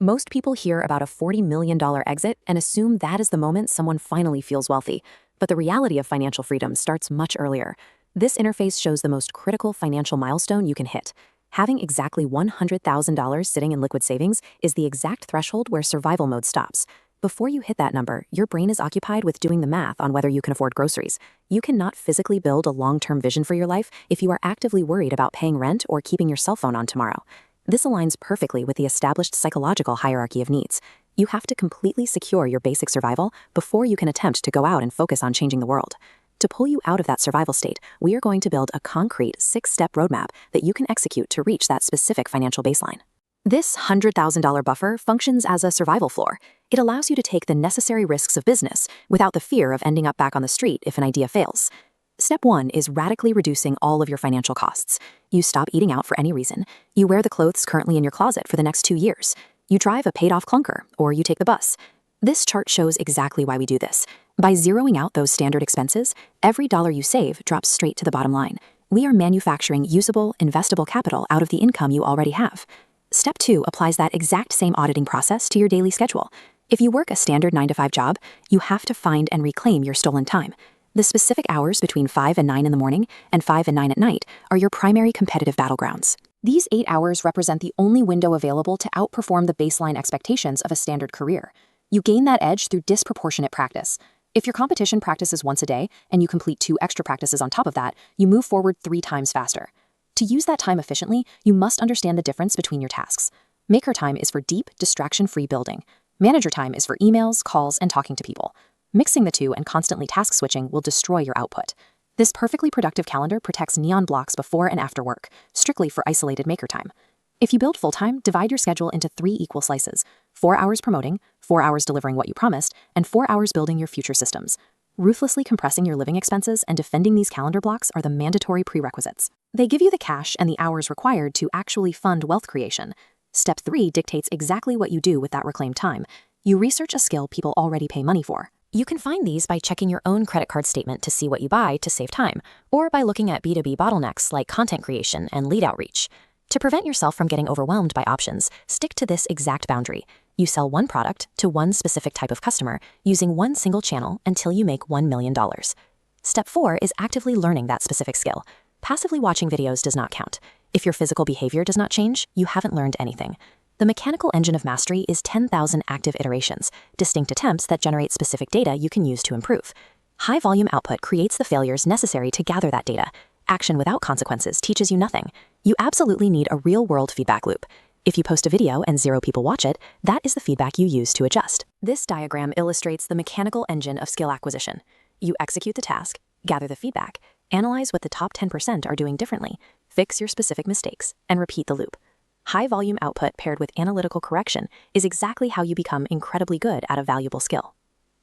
Most people hear about a $40 million exit and assume that is the moment someone finally feels wealthy. But the reality of financial freedom starts much earlier. This interface shows the most critical financial milestone you can hit. Having exactly $100,000 sitting in liquid savings is the exact threshold where survival mode stops. Before you hit that number, your brain is occupied with doing the math on whether you can afford groceries. You cannot physically build a long-term vision for your life if you are actively worried about paying rent or keeping your cell phone on tomorrow. This aligns perfectly with the established psychological hierarchy of needs. You have to completely secure your basic survival before you can attempt to go out and focus on changing the world. To pull you out of that survival state, we are going to build a concrete 6-step roadmap that you can execute to reach that specific financial baseline. This $100,000 buffer functions as a survival floor. It allows you to take the necessary risks of business without the fear of ending up back on the street if an idea fails. Step 1 is radically reducing all of your financial costs. You stop eating out for any reason. You wear the clothes currently in your closet for the next 2 years. You drive a paid-off clunker, or you take the bus. This chart shows exactly why we do this. By zeroing out those standard expenses, every dollar you save drops straight to the bottom line. We are manufacturing usable, investable capital out of the income you already have. Step 2 applies that exact same auditing process to your daily schedule. If you work a standard 9-to-5 job, you have to find and reclaim your stolen time. The specific hours between 5 and 9 in the morning and 5 and 9 at night are your primary competitive battlegrounds. These 8 hours represent the only window available to outperform the baseline expectations of a standard career. You gain that edge through disproportionate practice. If your competition practices once a day and you complete 2 extra practices on top of that, you move forward 3 times faster. To use that time efficiently, you must understand the difference between your tasks. Maker time is for deep, distraction-free building. Manager time is for emails, calls, and talking to people. Mixing the two and constantly task switching will destroy your output. This perfectly productive calendar protects neon blocks before and after work, strictly for isolated maker time. If you build full-time, divide your schedule into 3 equal slices: 4 hours promoting, 4 hours delivering what you promised, and 4 hours building your future systems. Ruthlessly compressing your living expenses and defending these calendar blocks are the mandatory prerequisites. They give you the cash and the hours required to actually fund wealth creation. Step 3 dictates exactly what you do with that reclaimed time. You research a skill people already pay money for. You can find these by checking your own credit card statement to see what you buy to save time, or by looking at B2B bottlenecks like content creation and lead outreach. To prevent yourself from getting overwhelmed by options, stick to this exact boundary. You sell one product to one specific type of customer using one single channel until you make $1 million. Step 4 is actively learning that specific skill. Passively watching videos does not count. If your physical behavior does not change, you haven't learned anything. The mechanical engine of mastery is 10,000 active iterations, distinct attempts that generate specific data you can use to improve. High-volume output creates the failures necessary to gather that data. Action without consequences teaches you nothing. You absolutely need a real-world feedback loop. If you post a video and 0 people watch it, that is the feedback you use to adjust. This diagram illustrates the mechanical engine of skill acquisition. You execute the task, gather the feedback, analyze what the top 10% are doing differently, fix your specific mistakes, and repeat the loop. High-volume output paired with analytical correction is exactly how you become incredibly good at a valuable skill.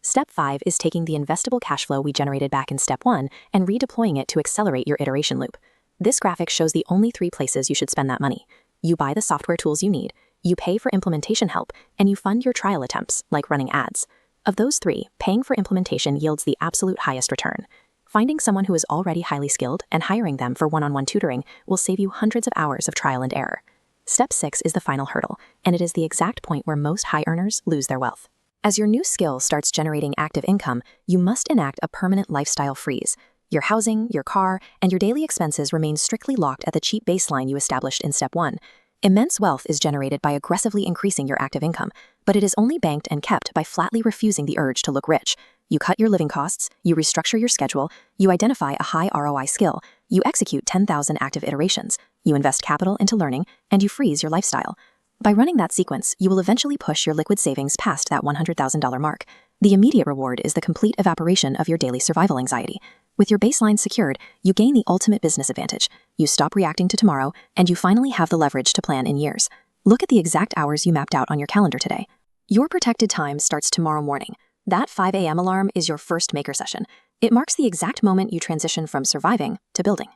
Step 5 is taking the investable cash flow we generated back in Step 1 and redeploying it to accelerate your iteration loop. This graphic shows the only 3 places you should spend that money. You buy the software tools you need, you pay for implementation help, and you fund your trial attempts, like running ads. Of those 3, paying for implementation yields the absolute highest return. Finding someone who is already highly skilled and hiring them for one-on-one tutoring will save you hundreds of hours of trial and error. Step 6 is the final hurdle, and it is the exact point where most high earners lose their wealth. As your new skill starts generating active income, you must enact a permanent lifestyle freeze. Your housing, your car, and your daily expenses remain strictly locked at the cheap baseline you established in Step 1. Immense wealth is generated by aggressively increasing your active income, but it is only banked and kept by flatly refusing the urge to look rich. You cut your living costs, you restructure your schedule, you identify a high ROI skill, you execute 10,000 active iterations, you invest capital into learning, and you freeze your lifestyle. By running that sequence, you will eventually push your liquid savings past that $100,000 mark. The immediate reward is the complete evaporation of your daily survival anxiety. With your baseline secured, you gain the ultimate business advantage. You stop reacting to tomorrow, and you finally have the leverage to plan in years. Look at the exact hours you mapped out on your calendar today. Your protected time starts tomorrow morning. That 5 a.m. alarm is your first maker session. It marks the exact moment you transition from surviving to building.